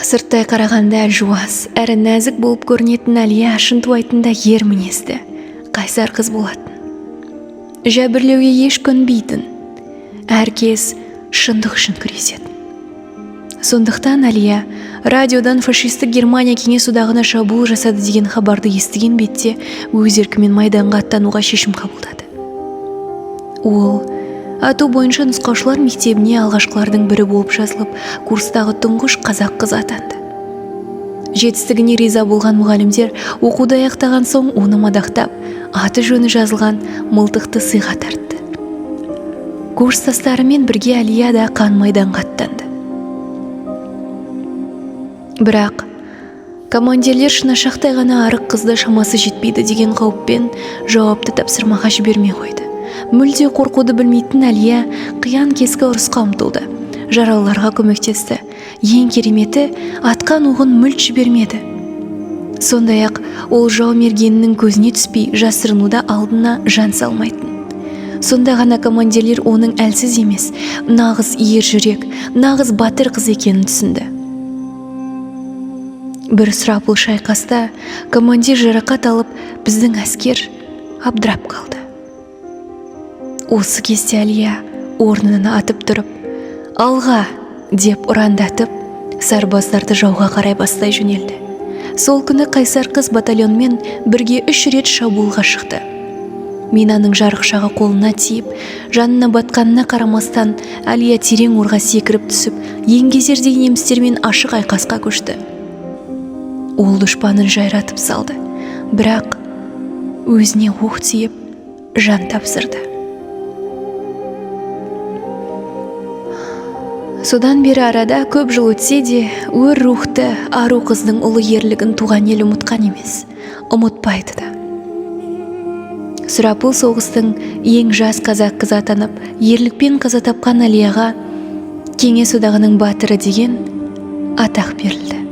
Сырттай қарағанда жуас, әрі нәзік болып көрінетін Әлия шынтуайтында ер мінезді, қайсар қыз болатын. Жәбірлеуге еш көнбейтін, әркез шындық үшін күресетін. Сондықтан Әлия радиодан фашистік Германия кеңес одағына шабуыл жасады деген хабарды естіген бетте өз еркімен майданға аттануға шешім қабылдады. Ол ату бойынша нұсқаушылар мектебіне алғашқылардың бірі болып жазылып, курстағы тұңғыш қазақ қызы атанды. Жетістігіне риза болған мұғалімдер оқуды аяқтаған соң оны мадақтап, аты жөні жазылған мылтықты сыйға тартты. Курстастарымен бірге Әлия да қан майданға аттанды. Бірақ командирлер шынашақтай ғана арық қызды шамасы жетпейді деген қауіппен жауапты тапсырмаға жібермей қойды. Мүлде қорқуды білмейтін Әлия қиян кескі ұрысқа ұмтылды. Жаралыларға көмектесті. Ең кереметі, атқан оғын мүлт жібермеді. Сондай-ақ ол жау мергенінің көзіне түспей жасырынуда алдына жан салмайтын. Сонда ғана командирлер оның әлсіз емес, нағыз ер жүрек, нағыз батыр қыз екенін түсінді. Бір сұрапыл шайқаста командир жарақат алып, біздің әскер абдырап қалды. Осы кезде Әлия орнынан атып тұрып, «Алға!» деп ұрандатып, сарбаздарды жауға қарай бастай жөнелді. Сол күні қайсар қыз батальонмен бірге 3 рет шабуылға шықты. Минаның жарықшағы қолына тиіп, жанына батқанына қарамастан, Әлия терең орға секіріп түсіп, еңгезердей немістермен ашық айқасқа көшті. Ол дұшпанын жайратып салды, бірақ өзіне оқ тиіп, жан тапсырды. Содан бері арада көп жыл өтсе де, өр рухты ару қыздың ұлы ерлігін туған ел ұмытқан емес, ұмытпайды да. Сұрапыл соғыстың ең жас қазақ қызы атанып, ерлікпен қаза тапқан Әлияға кеңес одағының батыры деген атақ берілді.